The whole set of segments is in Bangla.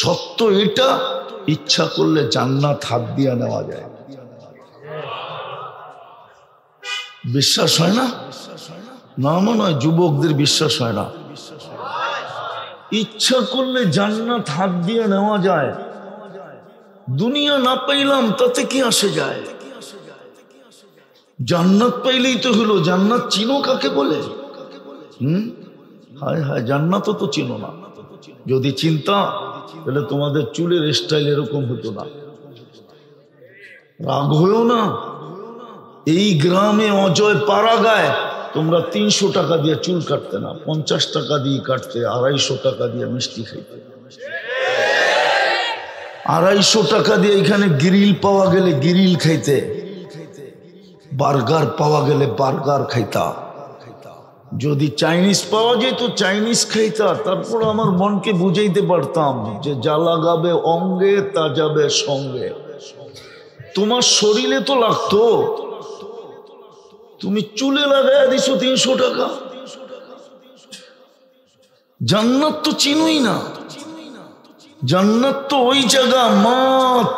সত্য এটা, ইচ্ছা করলে জান্নাত হাত দিয়া নেওয়া যায়। বিশ্বাস হয় না? না মনে হয় যুবকদের বিশ্বাস হয় না। ইচ্ছা করলে জান্নাত হাত দিয়ে নেওয়া যায়। দুনিয়া না পাইলাম তাতে কি আসে যায়? জান্নাত পাইলেই তো হলো। জান্নাত চিনো কাকে বলে? হায় হায়, জান্নাত তো চিনো না। যদি চিন্তা তাহলে তোমাদের চুলের স্টাইল এরকম হতো না। রাগ হয়েও না। এই গ্রামে অজয় পাড়া গায় তোমরা 300 টাকা দিয়ে চুল কাটতে না, 50 টাকা দিয়ে কাটতে, 250 টাকা দিয়ে মিষ্টি খাইতে। 250 টাকা দিয়ে এখানে গ্রিল পাওয়া গেলে গ্রিল খাইতে, বার্গার পাওয়া গেলে বার্গার খাইতা, যদি চাইনিজ পাওয়া যেত চাইনিজ খাইতা। তারপর আমার মনকে বুঝাইতে পারতাম যে যা লাগাবে অঙ্গে তা যাবে সঙ্গে। তোমার শরীরে তো লাগতো, তুমি চুলে লাগাই দিছো 300 টাকা। জান্নাত তো চিনোই না। জান্নাত তো ওই জায়গা মা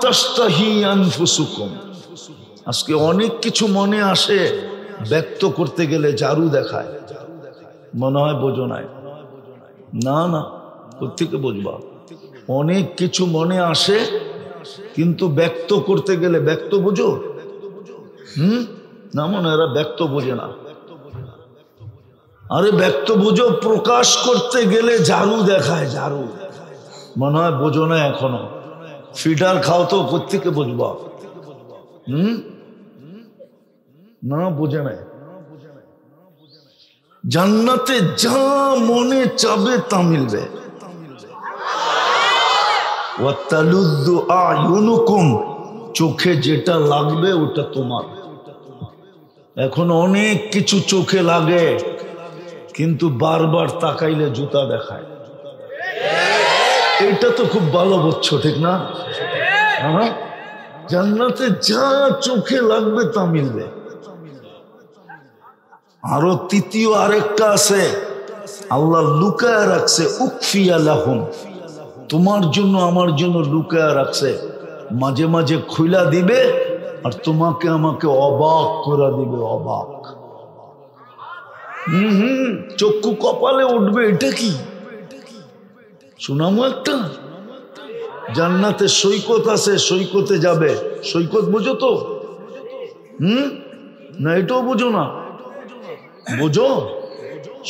তাস্তাহি আনফুসুকুম। আজকে অনেক কিছু মনে আসে, ব্যক্ত করতে গেলে জারু দেখায়, মনে হয় বোঝো নাই। না না, কোত্থেকে বুঝবা? অনেক কিছু মনে আসে কিন্তু ব্যক্ত করতে গেলে, ব্যক্ত বোঝো? না মনে এরা ব্যক্ত বোঝে না। আরে ব্যক্ত বুঝো, প্রকাশ করতে গেলে ঝাড়ু দেখায়, ঝাড়ু। মনে হয় বোঝো না এখনো। ফিডার খাও তো কোত্থেকে বুঝবা? না বোঝে না। জান্নাতে যা মনে চাবে তা মিলবে। ওয়াতালুদ্দু আয়ুনুকুম, চোখে যেটা লাগবে ওটা তোমার। এখন অনেক কিছু চোখে লাগে কিন্তু বারবার তাকাইলে জুতা দেখায়। এটা তো খুব ভালো বুঝছো, ঠিক না? জান্নাতে যা চোখে লাগবে তা মিলবে। আরো তৃতীয় আরেকটা আছে, আল্লাহ লুকায় রাখছে, উকফিয়া লাহুম, তোমার জন্য আমার জন্য লুকায় রাখছে। মাঝে মাঝে খুইলা দিবে আর তোমাকে আমাকে অবাক করে দিবে, অবাক। চক্ষু কপালে উঠবে। এটা কি শোনামো একটা? জান্নাতে সৈকত আছে, সৈকতে যাবে। সৈকত বুঝো তো? না এটাও বুঝো না? বুঝো?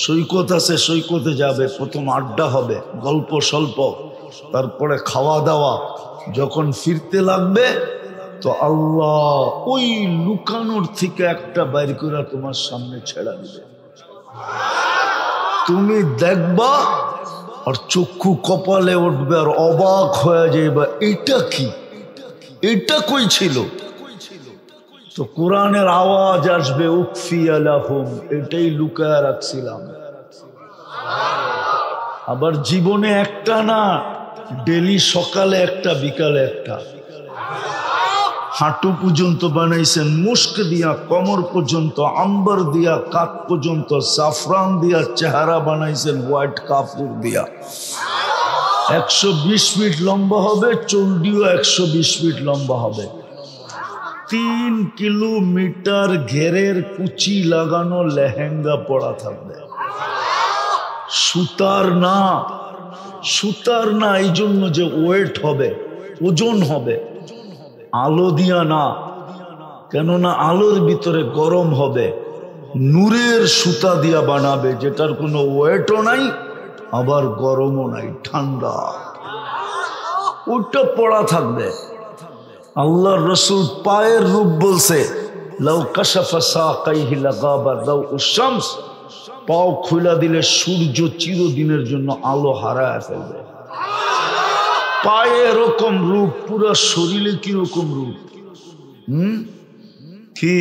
সৈকত আছে, সৈকতে যাবে। প্রথম আড্ডা হবে, গল্প স্বল্প, তারপরে খাওয়া দাওয়া। যখন ফিরতে লাগবে তো আল্লাহ ওই লুকানোর থেকে একটা বাইর করে তোমার সামনে ছেড়া দিবে। তুমি দেখবা আর চক্ষু কপালে উঠবে আর অবাক হয়ে যাইবা, এটা কি, এটা কই ছিল? তো কোরআনের আওয়াজ আসবে, উকফিয়া লাহুম, এটাই লুকায় রাখছিলাম। আবার জীবনে একটা না, ডেলি সকালে একটা বিকালে একটা। হাঁটু পর্যন্ত বানাইছেন মুস্ক দিয়া, কমর পর্যন্ত আম্বার দিয়া, কাত পর্যন্ত সাফরান দিয়া, চেহারা বানাইছেন হোয়াইট কাপড় দিয়া। 120 ফিট লম্বা হবে, চুলডিও 120 ফিট লম্বা হবে। 3 কিলোমিটার ঘেরের কুচি লাগানো লেহেঙ্গা পরা থাকবে। সুতার না, সুতার না, এই জন্য যে ওয়েট হবে, ওজন হবে। আলো দিয়া না, কেননা আলোর ভিতরে গরম হবে। নূরের সুতা দিয়া বানাবে, যেটার কোনো ওয়েটও নাই আবার গরমও নাই, ঠান্ডা। ওটা পড়া থাকবে। আল্লাহর রাসূল পায়ের রূপ বলছে, লাউ কাশাফা সাকাইহি লাগাবা দাউউশ শামস, পাও খুলে দিলে সূর্য চিরদিনের জন্য আলো হারায় ফেলবে। পায়ে এরকম রূপ, পুরো শরীরে কিরকম রূপ। কি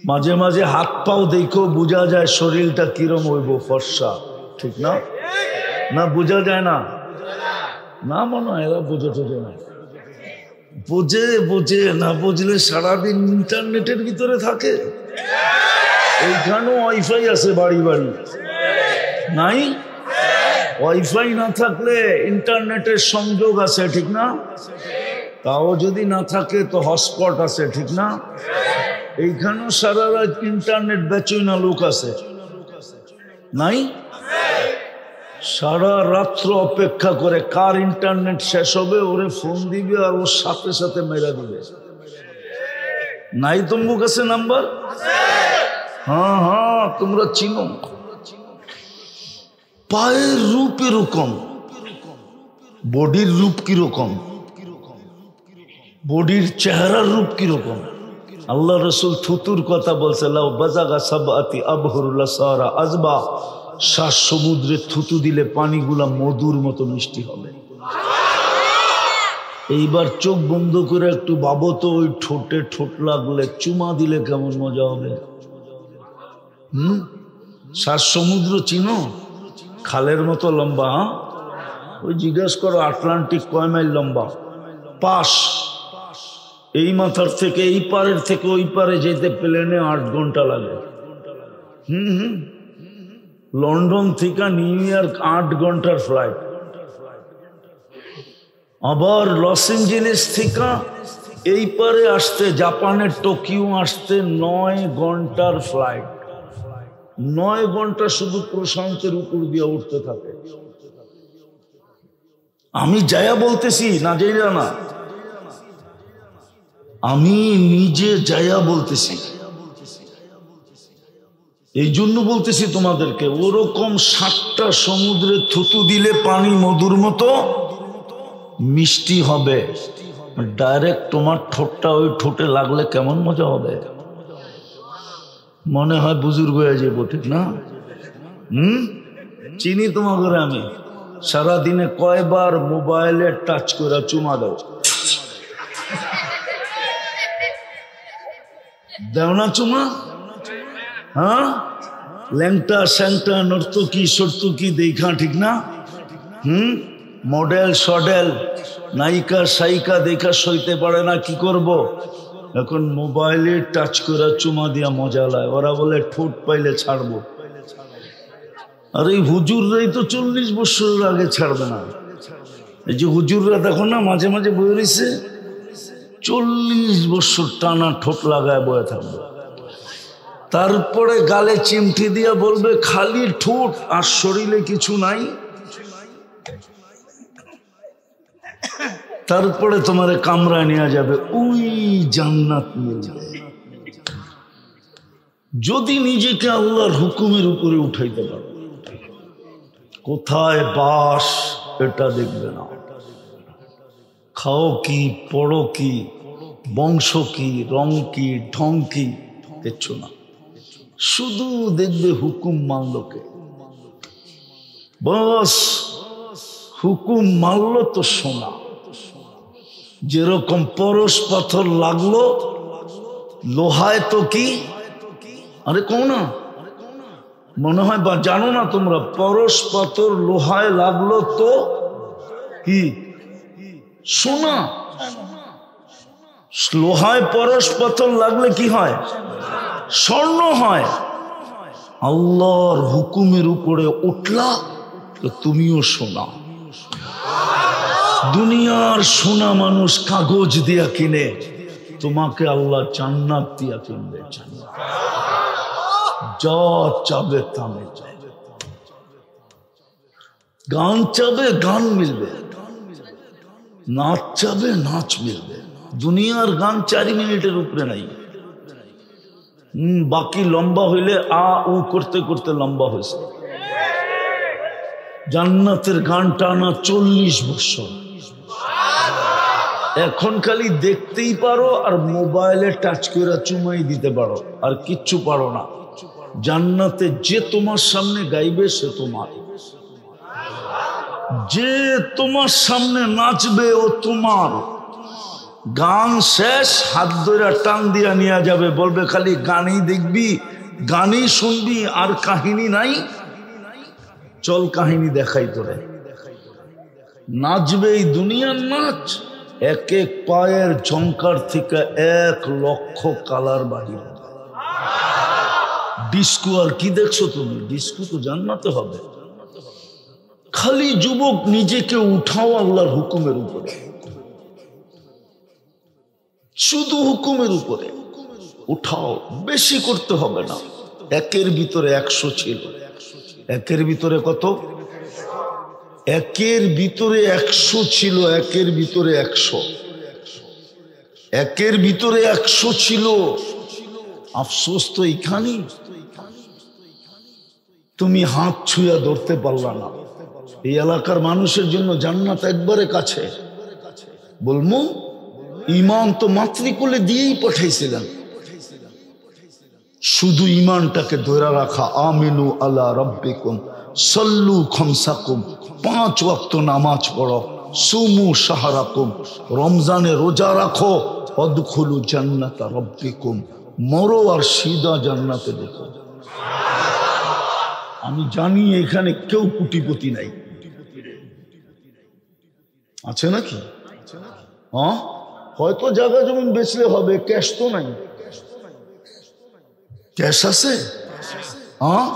মাঝে মাঝে হাত পাও দেখো বোঝা যায় শরীরটা কিরম হইব, ফর্সা, ঠিক না? না বোঝা যায় না? না মনে হয় এরা বোঝা টোঝে না। বোঝে, বোঝে না। বুঝলে সারাদিন ইন্টারনেটের ভিতরে থাকে। এইখানেও ওয়াইফাই আছে বাড়ি বাড়ি, নাই? ওয়াইফাই না থাকলে ইন্টারনেটের সংযোগ আছে, ঠিক না? তাও যদি না থাকে তো হটস্পট আছে, ঠিক না? এইখানেও সারা রাত ইন্টারনেট বেচই না লোক আছে, নাই? সারা রাত্র অপেক্ষা করে কার ইন্টারনেট শেষ হবে, ওরে ফোন দিবে আর ওর সাথে সাথে মেরা দিবে। নাই তোমার কাছে নাম্বার? হ্যাঁ হ্যাঁ, তোমরা চিনো। পায়ের রূপ এরকম, বডির রূপ কিরকম, বডির চেহারার রূপ কিরকম। আল্লাহ রসুল থুতুর কথা বলছে, লাউ বাজাগা সাবআতি আবহুরুল সারা আজবা, 7 সমুদ্রে থুতু দিলে পানিগুলা মধুর মতো মিষ্টি হবে। এইবার চোখ বন্ধ করে একটু ভাবো তো, ওই ঠোঁটে ঠোঁট লাগলে চুমা দিলে কেমন মজা হবে। 7 সমুদ্র চিনো? খালের মতো লম্বা। ওই জিজ্ঞেস করো আটলান্টিক কয় মাইল লম্বা? পাশ। এই মাথার থেকে এই পারের থেকে ওই পারে যেতে প্লেনে 8 ঘন্টা লাগে। লন্ডন থেকে নিউ ইয়র্ক 8 ঘন্টার ফ্লাইট। আবার লস এঞ্জেলেস থেকে এই পারে আসতে, জাপানের টোকিও আসতে 9 ঘন্টার ফ্লাইট। 9 ঘন্টা শুধু প্রশান্তের উপর দিয়ে উঠতে থাকে। আমি যায়া বলতেছি না, যাইরা না, আমি নিজে যায়া বলতেছি। এই জন্য বলতেছি তোমাদেরকে, ওরকম 7টা সমুদ্রে থুতু দিলে পানি মধুর মতো মিষ্টি হবে। ডাইরেক্ট তোমার ঠোঁটটা ওই ঠোঁটে লাগলে কেমন মজা হবে। মনে হয় বুজুর্গ হয়ে যাবো, ঠিক না? চিনি তোমাকে আমি। সারাদিনে কয়বার মোবাইলে টাচ করে চুমা দাও? দেও না চুমা? হ্যাঁ, ল্যাংটা স্যাংটা নর্তকী সর্তকী দেখা, ঠিক না? মডেল সডেল নায়িকা সাইকা দেখা সইতে পারে না, কি করব? এখন মোবাইলে টাচ করে চুমা দিয়া মজা লায়। ওরা বলে ঠোঁট পাইলে ছাড়বো। আর এই হুজুররাই তো 40 বছরের আগে ছাড়বে না। এই যে হুজুররা দেখো না, মাঝে মাঝে বয়ে রয়েছে, 40 বছর টানা ঠোঁট লাগায় বয়ে থাকবে। তারপরে গালে চিমটি দিয়া বলবে খালি ঠোঁট আর শরীরে কিছু নাই। তারপরে তোমারে কামরায় নেওয়া যাবে, ওই জান্নাত মিলবে। যদি নিজেকে আল্লাহর হুকুমের উপরে উঠাইতে পারো। কোথায় বাস এটা দেখবে না, খাও কি, পড়ো কি, বংশ কি, রং কি, ঢং কি, কিচ্ছু না। শুধু দেখবে হুকুম মানলকে। বস হুকুম মানল তো সোনা। যেরকম পরশ পাথর লাগলো লোহায় তো কি, আরে কও না, মনে হয় বা জানো না তোমরা, পরশ পাথর লোহায় লাগলো তো কি সোনা। লোহায় পরশ পাথর লাগলে কি হয়? স্বর্ণ হয়। আল্লাহর হুকুমের উপরে উঠলা তো তুমিও সোনা। দুনিয়ার সোনা মানুষ কাগজ দিয়া কিনে, তোমাকে আল্লাহ জান্নাত দিয়া কিনবে। যা চাবে তা মিলবে। গান চাবে গান মিলবে, নাচ চাবে নাচ মিলবে। দুনিয়ার গান 4 মিনিটের উপরে নাই। বাকি লম্বা হইলে আ উ করতে করতে লম্বা হয়েছে। জান্নাতের গান টানা 40 বছর। এখন খালি দেখতেই পারো আর মোবাইলে টাচ করে চুমাই দিতে পারো, আর কিচ্ছু পারো না। জান্নাতে যে তোমার সামনে গাইবে সে তোমার, যে তোমার সামনে নাচবে ও তোমার। গান শেষ, হাত ধরে টান দিয়া নিয়ে যাবে, বলবে খালি গানই দেখবি, গানই শুনবি, আর কাহিনী নাই। চল কাহিনী দেখাই তোরে। নাচবে এই দুনিয়ার নাচ। এক এক পায়ের ঝংকার থেকে 1 লক্ষ কালার বাহির। ডিস্কো আর কি দেখছো তুমি? ডিস্কো তো জান্নাতে হবে। খালি যুবক নিজেকে উঠাও আল্লাহর হুকুমের উপরে, শুধু হুকুমের উপরে উঠাও, বেশি করতে হবে না। একের ভিতরে 100 ছিল, একের ভিতরে কত? একের ভিতরে 100 ছিল, একের ভিতরে 100, একের ভিতরে 100 ছিল। আফসোস তো এইখানে, তুমি হাত ছুঁয়া ধরতে পারলা না। এই এলাকার মানুষের জন্য জান্নাত একবারে কাছে। বলমু ইমান তো মাতৃকুলে দিয়েই পাঠাইছিলেন, শুধু ইমানটাকে ধরে রাখা। আমিনু আলা রাব্বিকুম সাল্লু খামসাকুম, 5 ওয়াক্ত নামাজ পড়ো, সুমু শাহরাকুম, রমজানে রোজা রাখো, অদখুলু জান্নাতা রাব্বিকুম, মরো আর সিধা জান্নাতে ঢোকো। আমি জানি এখানে কেউ কোটিপতি নাই, আছে নাকি? হ্যাঁ, হয়তো জায়গা জমিন বেচলে হবে, ক্যাশ তো নাই। ক্যাশ আছে? হ্যাঁ,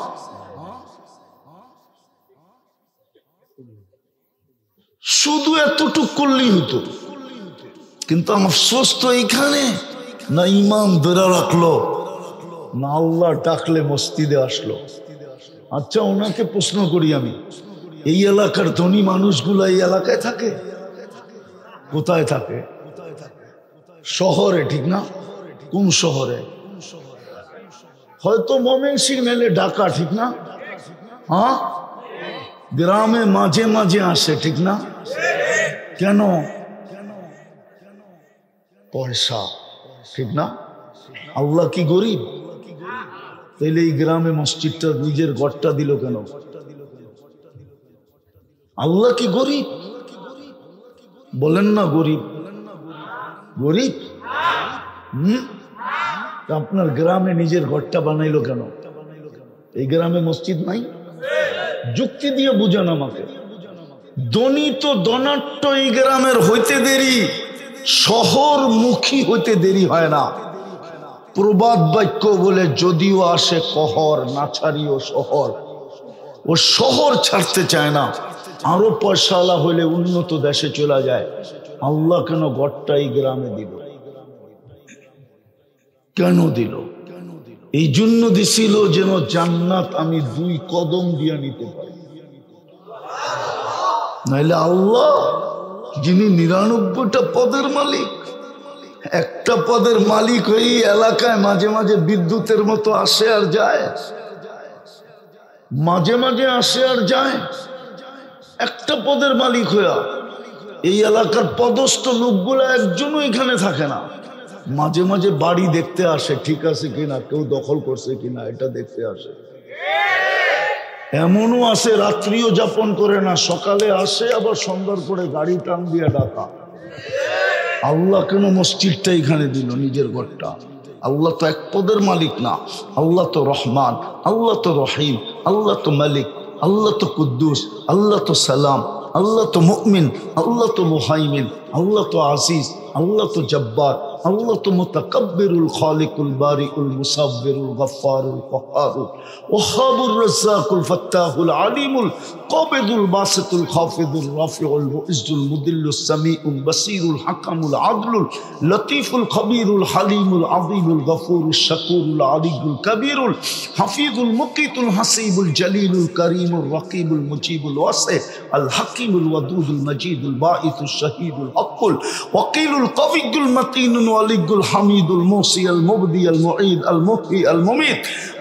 শুধু এতটুক করলেই হতো। কিন্তু আফসোস তো এইখানে, না ইমান ধরে রাখলো, না আল্লাহ ডাকলে মসজিদে আসলো। আচ্ছা, ওনাকে প্রশ্ন করি আমি, এই এলাকার ধনী মানুষগুলো এই এলাকায় থাকে? কোথায় থাকে? শহরে, ঠিক না? কোন শহরে? হয়তো ময়মনসিংহ নাইলে ঢাকা, ঠিক না? হ্যাঁ, গ্রামে মাঝে মাঝে আসে, ঠিক না? কেন? পয়সা, ঠিক না? আল্লাহ কি গরিব? তাইলে এই গ্রামে মসজিদটা, নিজের ঘরটা দিল কেন? আল্লাহ কি গরিব? বলেন না গরিব। গরিব? আপনার গ্রামে নিজের ঘরটা বানাইলো কেন? এই গ্রামে মসজিদ নাই? যুক্তি দিয়ে বুঝান আমাকে। ধনী তো ধনাঢ্য এই গ্রামের হইতে দেরি, শহরমুখী হইতে দেরি হয় না। প্রবাদ বাক্য বলে, যদিও আসে কহর, না ছাড়িও শহর। ও শহর ছাড়তে চায় না, আরো পয়সাওয়ালা হইলে উন্নত দেশে চলে যায়। আল্লাহ কেন ঘরটা এই গ্রামে দিল? কেন দিল? এই জন্য দিছিল যেন জান্নাত আমি 2 কদম দিয়ে নিতে পারি। নাইলে আল্লাহ, যিনি 99টা পদের মালিক, একটা পদের মালিক হয়ে এলাকায় মাঝে মাঝে বিদ্যুতের মতো আসে আর যায়, মাঝে মাঝে আসে আর যায়, একটা পদের মালিক হইয়া এই এলাকার পদস্থ লোকগুলা একজনও এখানে থাকে না। মাঝে মাঝে বাড়ি দেখতে আসে, ঠিক আছে কিনা, কেউ দখল করছে কিনা, এটা দেখতে আসে। এমনও আছে রাত্রিও যাপন করে না, সকালে আসে, আবার সন্ধ্যার পরে গাড়ি টান দিয়ে ডাকা। আল্লাহ কেন মসজিদটা এখানে দিল, নিজের ঘরটা? আল্লাহ তো এক পদের মালিক না, আল্লাহ তো রহমান, আল্লাহ তো রহিম, আল্লাহ তো মালিক, আল্লাহ তো কুদ্দুস, আল্লাহ তো সালাম, আল্লাহ তো মুমিন, আল্লাহ তো মুহাইমিন, আল্লাহ তো আজিজ, আল্লাহ তো জব্বার, আল্লাহ তো মুতাকাব্বিরুল খালিকুল বারিকুল মুসাব্বিরুল গফফারুল কহ্হারুল ওয়াহাবুর রাজ্জাকুল ফাত্তাহুল আলিমুল কাবিদুল বাসিতুল খাফিদুল রাফিউল মুইজ্জুল মুদিল্লুস সামিউল বাসিরুল হাকামুল আদলুল লতীফুল খবীরুল হালিমুল আযীমুল গফুরুশ শাকুরুল আলিয়ুল কবীরুল হাফিজুল মুকিতুল হাসিবুল জলিলুল করিমুর রকিবুল মুজিবুল ওয়াসি আল হাকিমুল ওয়াদুদুল মজিদুল বাঈসুশ শাহীদুল হকুল ওয়াকিলুল কবিয়ুল মতিনুল ওয়ালিয়ুল হামিদুল মুসি আল মুবদি আল মুঈদ আল মুহয়ি আল মুমীত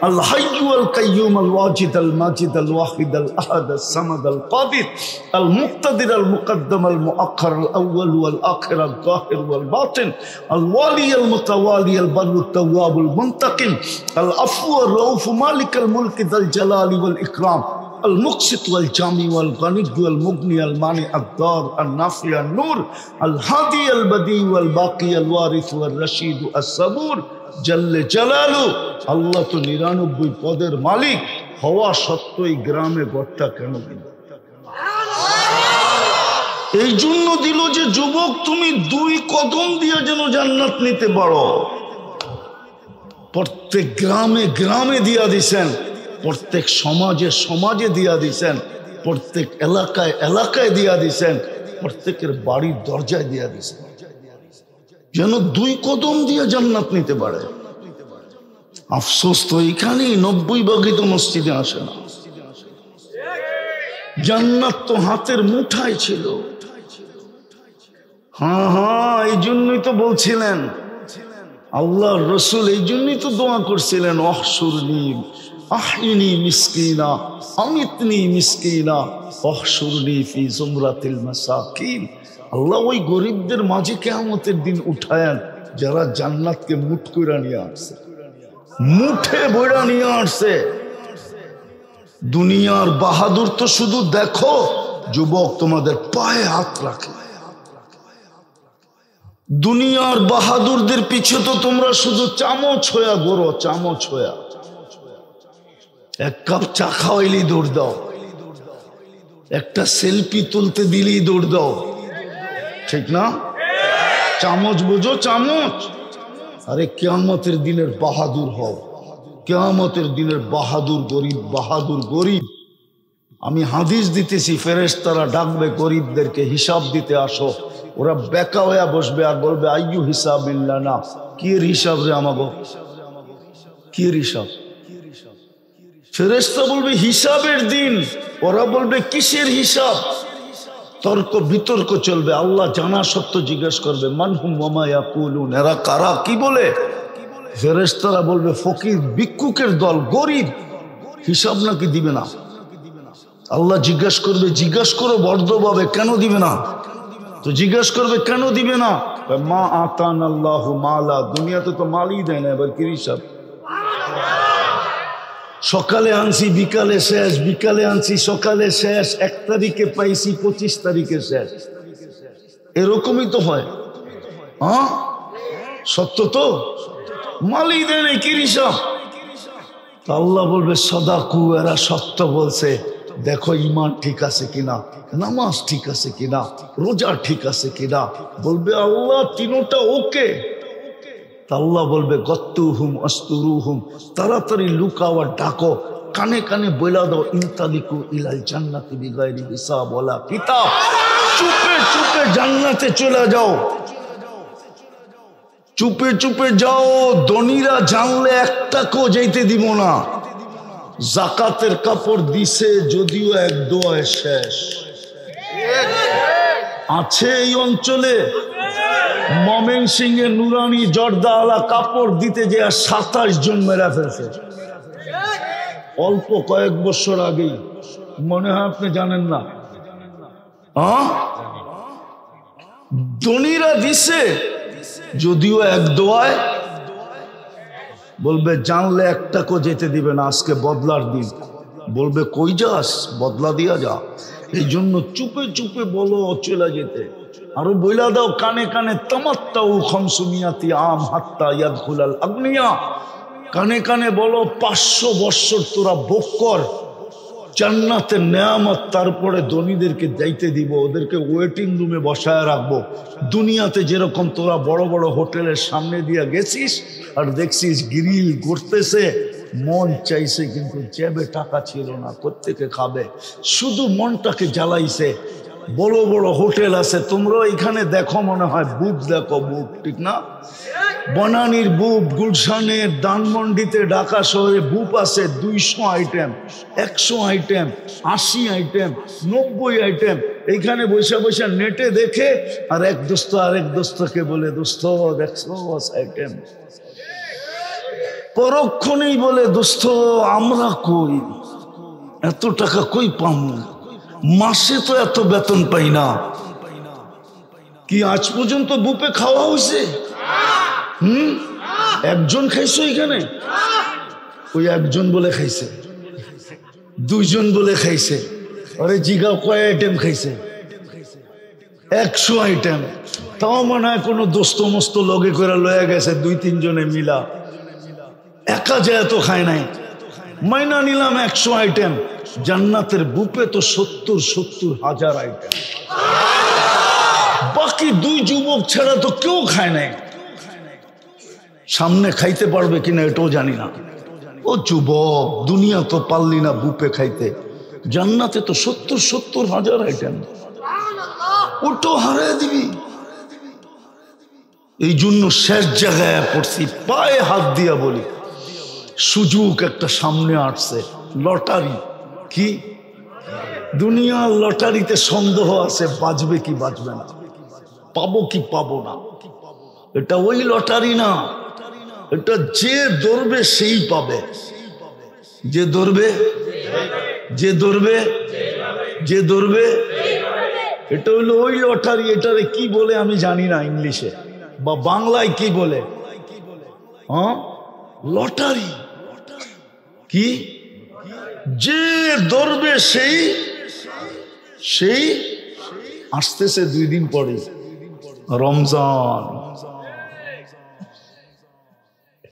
আল হাইয়্যু আল কাইয়্যুম আল ওয়াজিদ আল মাজিদ আল ওয়াহিদ আল আহাদ আল সামাদ আল কাদির আল মুক্তাদির আল মুকদ্দম আল মুআক্খার আল আউয়াল ওয়াল আখির আল যাহির ওয়াল বাতিন আল ওয়ালি আল মুতাওয়ালি আল বাররুত তাওয়াব আল মুনতাকিম আল আফু আর রাউফ মালিক আল মুলক যাল জালালি ওয়াল ইকরাম المقسط والجامع والغني والمغني المانع الضار النافع النور الهادي البديع والباقي الوارث والرشيد الصبور جل جلاله আল্লাহ তো 99 পদের মালিক হওয়া সত্ত্বেও গ্রামে ঘরটা কেন দিল? এই জন্য দিল যে যুবক তুমি 2 কদম দিয়ে যেন জান্নাত নিতে পারো। প্রত্যেক গ্রামে গ্রামে দিয়া দিছেন, প্রত্যেক সমাজে সমাজে দিয়া দিছেন। প্রত্যেক এলাকায় এলাকায় দিয়া দিছেন, প্রত্যেকের বাড়ির দরজায় দিয়া দিছেন, যেন 2 কদম দিয়ে জান্নাত নিতে পারে। আফসোস তো এখানেই 90 তো মসজিদে আসে না। জান্নাত তো হাতের মুঠায় ছিল। হ্যাঁ, এই জন্যই তো বলছিলেন আল্লাহ রসুল, এই জন্যই তো দোয়া করছিলেন, অহসুরনি আহিনি মিসকিনা আমিতনি মিসকিনা অহসুরনি ফি জুমরাতিল মাসাকিন। আল্লাহ ওই গরিবদের মাঝে কিয়ামতের দিন উঠায়েন যারা জান্নাতকে মুঠ কইরা নিয়ে আসছে, মুঠে বইরা নিয়ে আসছে। দুনিয়ার বাহাদুর তো শুধু দেখো, যুবক তোমাদের পায়ে হাত রাখে। দুনিয়ার বাহাদুরদের পিছে তো তোমরা শুধু চামচ হইয়া গড়ো, চামচ হইয়া। 1 কাপ চা খাওয়াইলেই দৌড় দাও, একটা সেলফি তুলতে দিলেই দৌড় দাও, ঠিক না? চামচ বোঝো, চামচ। আরে কিয়ামতের দিনের বাহাদুর হও, কিয়ামতের দিনের বাহাদুর গরিব, বাহাদুর গরিব। আমি হাদিস দিতেছি, ফেরেশতারা ডাকবে গরিবদেরকে, হিসাব দিতে আসো। ওরা বেকা হইয়া বসবে আর বলবে আইয়ু হিসাবিল্লাহ, না কি এর হিসাব রে আমাগো, কি এর হিসাব? ফেরেশতা বলবে হিসাবের দিন, ওরা বলবে কিসের হিসাব? তর্ক বিতর্ক চলবে। আল্লাহ জানা সত্য জিজ্ঞেস করবে মানহুম ওয়া মা ইয়াকুলুন, এরা কারা, কি বলে? ফেরেশতারা বলবে ফকির ভিক্ষুকের দল, গরিব, হিসাব নাকি দিবে না? আল্লাহ জিজ্ঞেস করবে, জিজ্ঞেস করো বর্ধভাবে, কেন দিবে না? তো জিজ্ঞেস করবে কেন দিবে না? মা আতান আল্লাহ মালা, দুনিয়াতে তো মালই দেয় না, এবার কি হিসাব? সকালে আনছি বিকালে শেষ, বিকালে আনছি সকালে শেষ, 1 তারিখে পাইছি 25 তারিখে শেষ। এরকমই তো হয়। হ্যাঁ সত্য তো, মালই দেয় না, কি হিসাব? আল্লাহ বলবে সদাকু, এরা সত্য বলছে, দেখো ইমান ঠিক আছে কিনা, নামাজ ঠিক আছে কিনা, রোজা ঠিক আছে কিনা। বলবে আল্লাহ তিনোটা ওকে। আল্লাহ বলবে গত্তুহুম আস্তুরুহুম, তাড়াতাড়ি লুকাও আর ডাকো, কানে কানে বইলা দাও ইনতালিকু ইলাল জান্নাতি বিগাইরি হিসাব ওয়ালা কিতাব, চুপে চুপে জান্নাতে চলে যাও, চুপে চুপে যাও। ধনীরা জানলে একটাকেও যাইতে দিব না। জাকাতের কাপড় দিছে যদিও 1 দোয়ায় শেষ। আছে এই অঞ্চলে ময়মনসিংহে নুরানি জর্দাওয়ালা কাপড় দিতে যে 27 জন মেরা ফেলছে, অল্প কয়েক বছর আগেই। মনে হয় আপনি জানেন না। ধনীরা দিছে যদিও 1 দোয়ায়, বলবে জানলে একটাকেও যেতে দিবে না, আজকে বদলার দিন। বলবে কই যাস, বদলা দিয়া যা। এই জন্য চুপে চুপে বলো চলে যেতে। আরো বইলা দাও কানে কানে তামাত্তাউ খামসুমিয়াতি আম হাত্তা ইয়াদখুলাল আগনিয়া, কানে কানে বলো 500 বৎসর তোরা ভোগ কর জান্নাতের নেয়ামত, তারপরে ধনীদেরকে যাইতে দিব, ওদেরকে ওয়েটিং রুমে বসায় রাখবো। দুনিয়াতে যেরকম তোরা বড় বড় হোটেলের সামনে দিয়ে গেছিস আর দেখছিস গ্রিল করতেছে, মন চাইছে কিন্তু জেবে টাকা ছিল না, কোত্থেকে খাবে, শুধু মনটাকে জ্বালাইছে। বড় বড় হোটেল আছে, তোমরা এখানে দেখো, মনে হয় বুক দেখো, বুক ঠিক না? বনানীর বুপ, গুলশানের, ধানমন্ডিতে, ঢাকা শহরে বুপ আছে 200 আইটেম, 100 আইটেম, 80 আইটেম, 90 আইটেম। এইখানে বসে বসে নেটে দেখে আর এক দোস্ত আরেক দোস্তকে বলে দোস্ত দেখছো আইটেম, পরক্ষণেই বলে দোস্ত আমরা কই, এত টাকা কই পাম, মাসে তো এত বেতন পাই না। কি আজ পর্যন্ত বুপে খাওয়া হয়েছে? একজন খাইছো এখানে? ওই একজন বলে খাইছে, 2 জন বলে খাইছে। আরে জিগাও কয় আইটেম খাইছে? 100 আইটেম। তাও মনে হয় কোনো দোস্ত মস্ত লগে করে লয়ে গেছে 2-3 জনে মিলা, একা যায় তো খায় নাই। মাইনা নিলাম 100 আইটেম, জান্নাতের বুপে তো 70 হাজার আইটেম। বাকি 2 যুবক ছাড়া তো কেউ খায় নাই। সামনে খাইতে পারবে কিনা এটাও জানি না। ও যুবক, দুনিয়া তো পারলি না বুপে খাইতে, জান্নাতে তো 70,000 আইটেম, ওটাও হারায় দিবি। এই জন্য শেষ জায়গায় পড়ছি, পায়ে হাত দিয়া বলি, সুযোগ একটা সামনে আসছে, লটারি। কি দুনিয়ার লটারিতে সন্দেহ আছে, বাজবে কি বাজবে না, পাবো কি পাবো না। এটা ওই লটারি না, এটা যে ধরবে সেই পাবে, যে ধরবে, যে ধরবে, যে ধরবে। এটা হলো ওই লটারি। এটারে কি বলে আমি জানি না ইংলিশে বা বাংলায় কি বলে, হ্যাঁ লটারি। কি যে ধরবে সেই সেই আসতেছে 2 দিন পরে রমজান।